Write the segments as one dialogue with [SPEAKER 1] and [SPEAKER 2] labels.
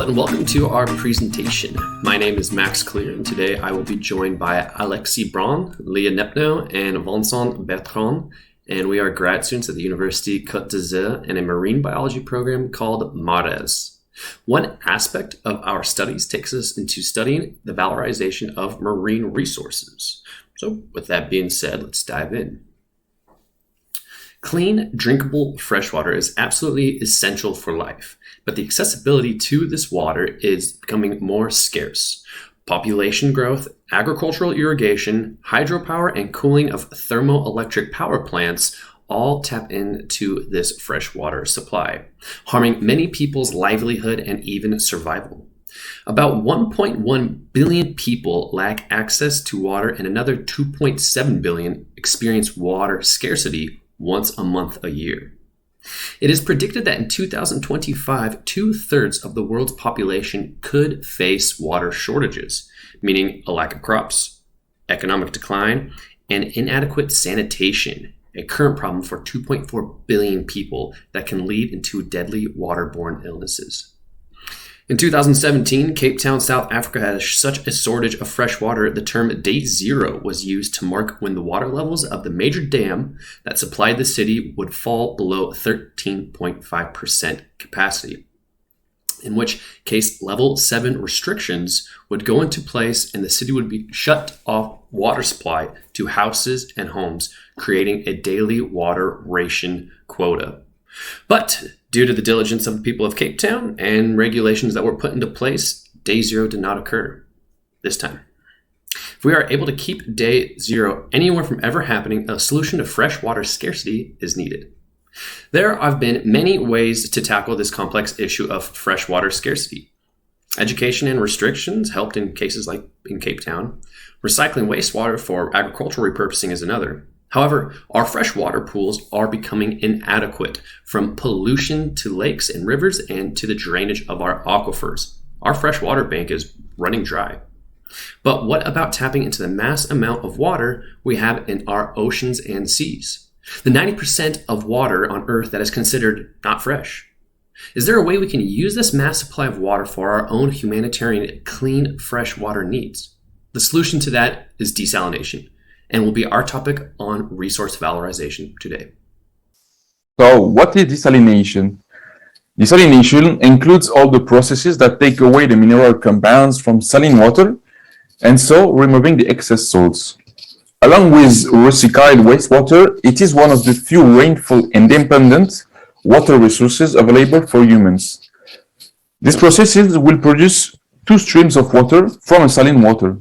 [SPEAKER 1] and welcome to our presentation. My name is Max Clear, and today I will be joined by Alexis Braun, Leah Nepno, and Vincent Bertrand, and we are grad students at the University Côte d'Azur in a marine biology program called MARRES. One aspect of our studies takes us into studying the valorization of marine resources. So with that being said, let's dive in. Clean, drinkable freshwater is absolutely essential for life, but the accessibility to this water is becoming more scarce. Population growth, agricultural irrigation, hydropower, and cooling of thermoelectric power plants all tap into this freshwater supply, harming many people's livelihood and even survival. About 1.1 billion people lack access to water, and another 2.7 billion experience water scarcity once a month a year. It is predicted that in 2025, 2/3 of the world's population could face water shortages, meaning a lack of crops, economic decline, and inadequate sanitation, a current problem for 2.4 billion people that can lead into deadly waterborne illnesses. In 2017, Cape Town, South Africa had such a shortage of fresh water, the term Day Zero was used to mark when the water levels of the major dam that supplied the city would fall below 13.5% capacity, in which case level 7 restrictions would go into place and the city would be shut off water supply to houses and homes, creating a daily water ration quota. But due to the diligence of the people of Cape Town and regulations that were put into place, Day Zero did not occur this time. If we are able to keep Day Zero anywhere from ever happening, a solution to freshwater scarcity is needed. There have been many ways to tackle this complex issue of freshwater scarcity. Education and restrictions helped in cases like in Cape Town. Recycling wastewater for agricultural repurposing is another. However, our freshwater pools are becoming inadequate, from pollution to lakes and rivers and to the drainage of our aquifers. Our freshwater bank is running dry. But what about tapping into the mass amount of water we have in our oceans and seas? The 90% of water on Earth that is considered not fresh. Is there a way we can use this mass supply of water for our own humanitarian clean fresh water needs? The solution to that is desalination, and will be our topic on resource valorization today.
[SPEAKER 2] So what is desalination? Desalination includes all the processes that take away the mineral compounds from saline water, and so removing the excess salts. Along with recycled wastewater, it is one of the few rainfall independent water resources available for humans. These processes will produce 2 streams of water from a saline water.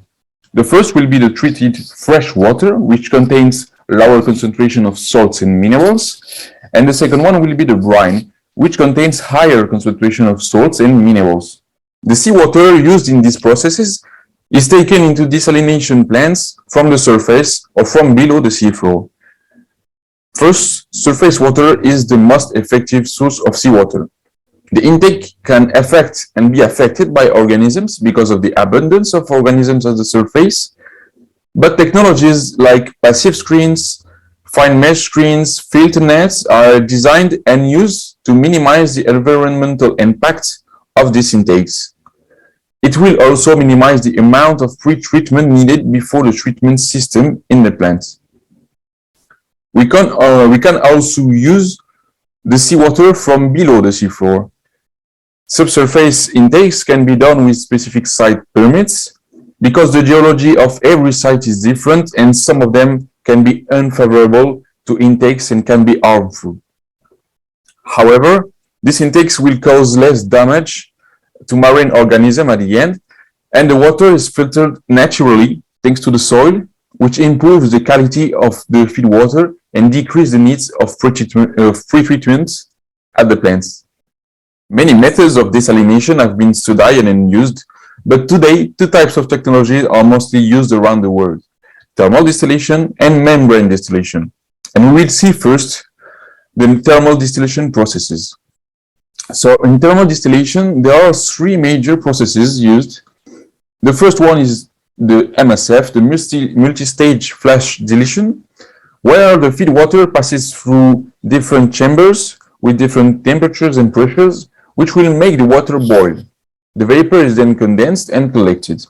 [SPEAKER 2] The first will be the treated fresh water, which contains lower concentration of salts and minerals. And the second one will be the brine, which contains higher concentration of salts and minerals. The seawater used in these processes is taken into desalination plants from the surface or from below the seafloor. First, surface water is the most effective source of seawater. The intake can affect and be affected by organisms because of the abundance of organisms at the surface, but technologies like passive screens, fine mesh screens, filter nets are designed and used to minimize the environmental impact of these intakes. It will also minimize the amount of pre-treatment needed before the treatment system in the plant. We can also use the seawater from below the seafloor. Subsurface intakes can be done with specific site permits because the geology of every site is different and some of them can be unfavorable to intakes and can be harmful. However, these intakes will cause less damage to marine organisms at the end, and the water is filtered naturally thanks to the soil, which improves the quality of the feed water and decreases the needs of pre-treatment at the plants. Many methods of desalination have been studied and used, but today 2 types of technologies are mostly used around the world: thermal distillation and membrane distillation. And we will see first the thermal distillation processes. So in thermal distillation, there are 3 major processes used. The first one is the MSF, the multi-stage flash dilution, where the feed water passes through different chambers with different temperatures and pressures, which will make the water boil. The vapor is then condensed and collected.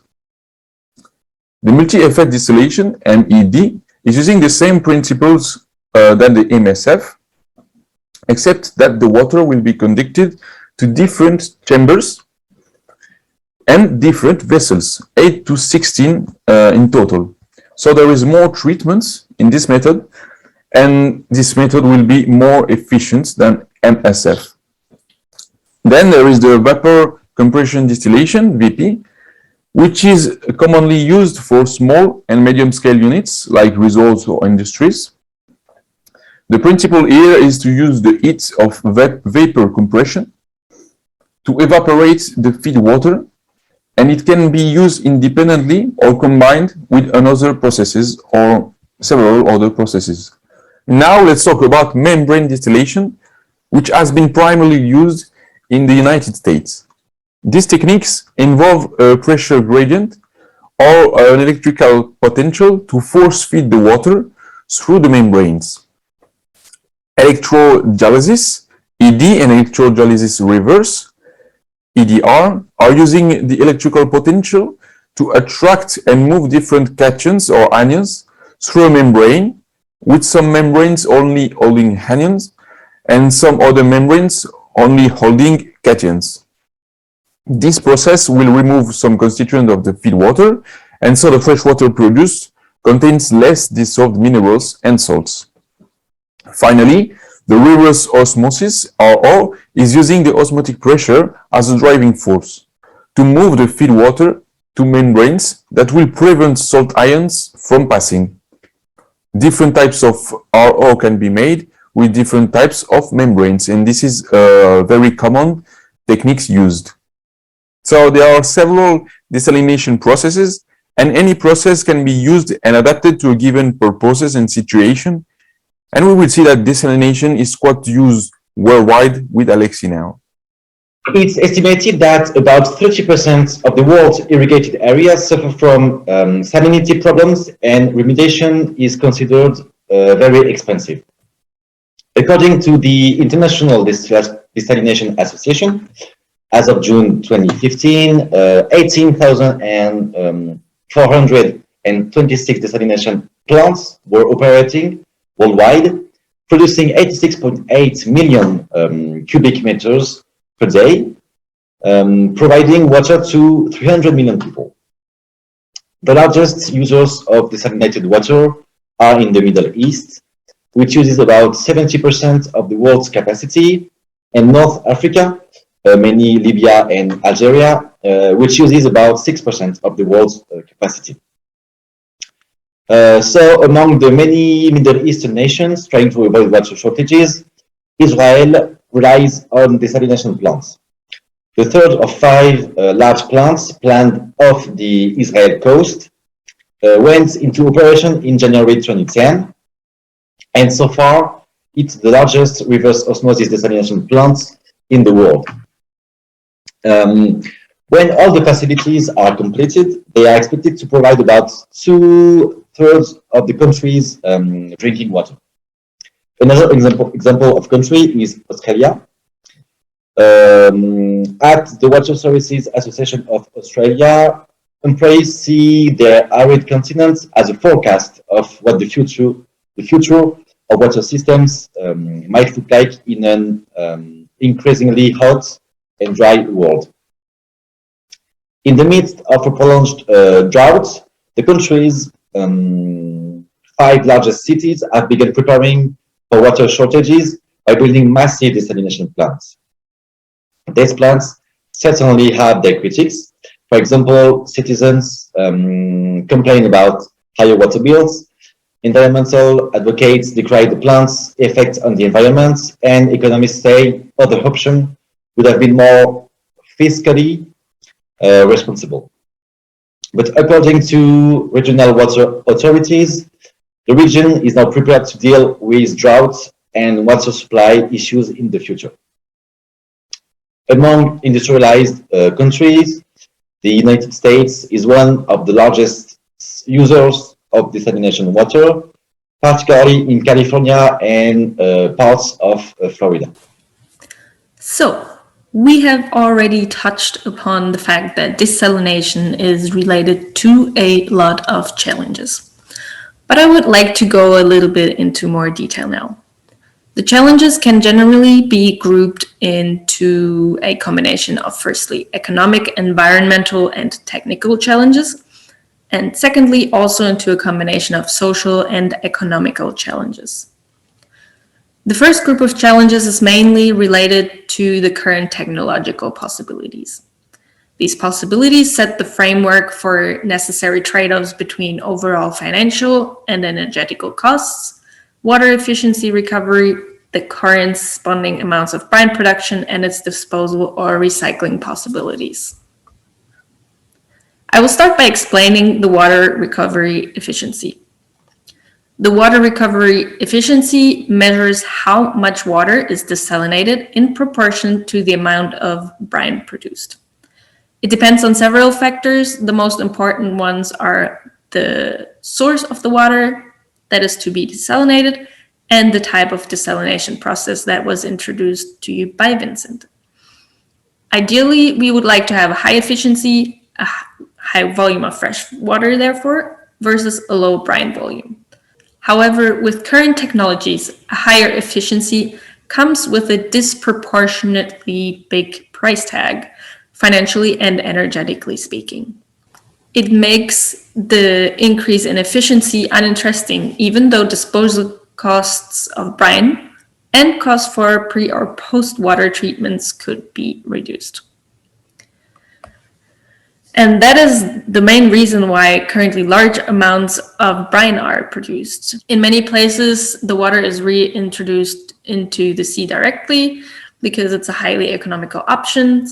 [SPEAKER 2] The multi-effect distillation, MED, is using the same principles than the MSF, except that the water will be conducted to different chambers and different vessels, 8 to 16 in total. So there is more treatments in this method, and this method will be more efficient than MSF. Then there is the vapor compression distillation, VP, which is commonly used for small and medium scale units like resorts or industries. The principle here is to use the heat of vapor compression to evaporate the feed water, and it can be used independently or combined with another processes or several other processes. Now let's talk about membrane distillation, which has been primarily used in the United States. These techniques involve a pressure gradient or an electrical potential to force feed the water through the membranes. Electrodialysis, ED, and electrodialysis reverse, EDR, are using the electrical potential to attract and move different cations or anions through a membrane, with some membranes only holding anions and some other membranes only holding cations. This process will remove some constituent of the feed water, and so the fresh water produced contains less dissolved minerals and salts. Finally, the reverse osmosis, RO, is using the osmotic pressure as a driving force to move the feed water to membranes that will prevent salt ions from passing. Different types of RO can be made with different types of membranes, and this is very common techniques used. So there are several desalination processes, and any process can be used and adapted to a given purposes and situation. And we will see that desalination is quite used worldwide with Alexis now.
[SPEAKER 3] It's estimated that about 30% of the world's irrigated areas suffer from salinity problems, and remediation is considered very expensive. According to the International Desalination Association, as of June 2015, 18,426 desalination plants were operating worldwide, producing 86.8 million cubic meters per day, providing water to 300 million people. The largest users of desalinated water are in the Middle East, which uses about 70% of the world's capacity, and North Africa, mainly Libya and Algeria, which uses about 6% of the world's capacity. So among the many Middle Eastern nations trying to avoid water shortages, Israel relies on desalination plants. The third of 5 large plants planned off the Israel coast went into operation in January 2010, and so far it's the largest reverse osmosis desalination plant in the world. When all the facilities are completed, they are expected to provide about 2/3 of the country's drinking water. Another example of country is Australia. At the Water Services Association of Australia, employees see their arid continent as a forecast of what the future of water systems might look like in an increasingly hot and dry world. In the midst of a prolonged drought, the country's 5 largest cities have begun preparing for water shortages by building massive desalination plants. These plants certainly have their critics. For example, citizens complain about higher water bills, environmental advocates decry the plant's effect on the environment, and economists say other option would have been more fiscally responsible. But according to regional water authorities, the region is now prepared to deal with drought and water supply issues in the future. Among industrialized countries, the United States is one of the largest users of desalination water, particularly in California and parts of Florida.
[SPEAKER 4] So, We have already touched upon the fact that desalination is related to a lot of challenges, but I would like to go a little bit into more detail now. The challenges can generally be grouped into a combination of, firstly, economic, environmental, and technical challenges, and secondly, also into a combination of social and economical challenges. The first group of challenges is mainly related to the current technological possibilities. These possibilities set the framework for necessary trade-offs between overall financial and energetical costs, water efficiency recovery, the corresponding amounts of brine production, and its disposal or recycling possibilities. I will start by explaining the water recovery efficiency. The water recovery efficiency measures how much water is desalinated in proportion to the amount of brine produced. It depends on several factors. The most important ones are the source of the water that is to be desalinated and the type of desalination process that was introduced to you by Vincent. Ideally, we would like to have a high efficiency, a high volume of fresh water, therefore, versus a low brine volume. However, with current technologies, a higher efficiency comes with a disproportionately big price tag, financially and energetically speaking. It makes the increase in efficiency uninteresting, even though disposal costs of brine and costs for pre or post water treatments could be reduced. And that is the main reason why currently large amounts of brine are produced. In many places, the water is reintroduced into the sea directly because it's a highly economical option.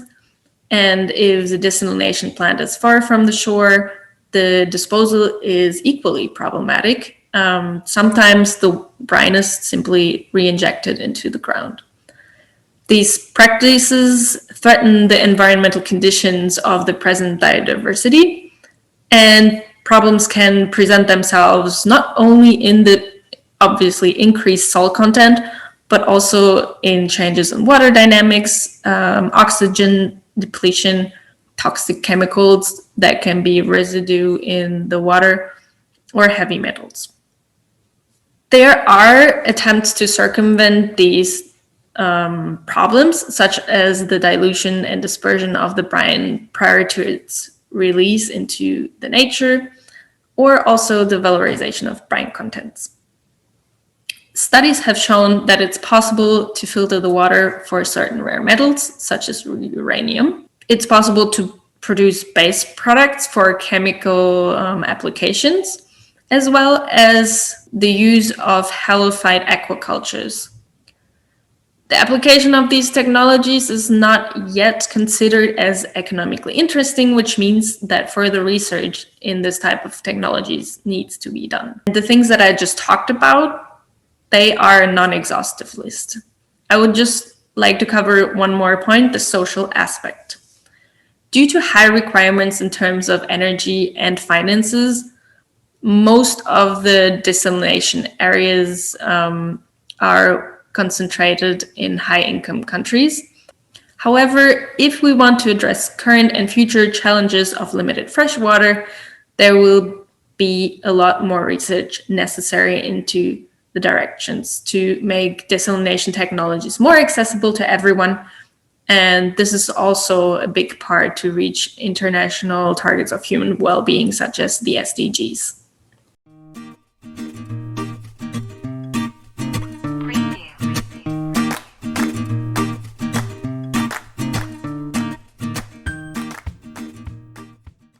[SPEAKER 4] And if the desalination plant is far from the shore, the disposal is equally problematic. Sometimes the brine is simply re-injected into the ground. These practices threaten the environmental conditions of the present biodiversity, and problems can present themselves not only in the obviously increased salt content, but also in changes in water dynamics, oxygen depletion, toxic chemicals that can be residue in the water, or heavy metals. There are attempts to circumvent these problems, such as the dilution and dispersion of the brine prior to its release into the nature, or also the valorization of brine contents. Studies have shown that it's possible to filter the water for certain rare metals, such as uranium. It's possible to produce base products for chemical applications, as well as the use of halophyte aquacultures. The application of these technologies is not yet considered as economically interesting, which means that further research in this type of technologies needs to be done. The things that I just talked about, they are a non-exhaustive list. I would just like to cover one more point, the social aspect. Due to high requirements in terms of energy and finances, most of the desalination areas are concentrated in high-income countries. However, if we want to address current and future challenges of limited freshwater, there will be a lot more research necessary into the directions to make desalination technologies more accessible to everyone. And this is also a big part to reach international targets of human well-being, such as the SDGs.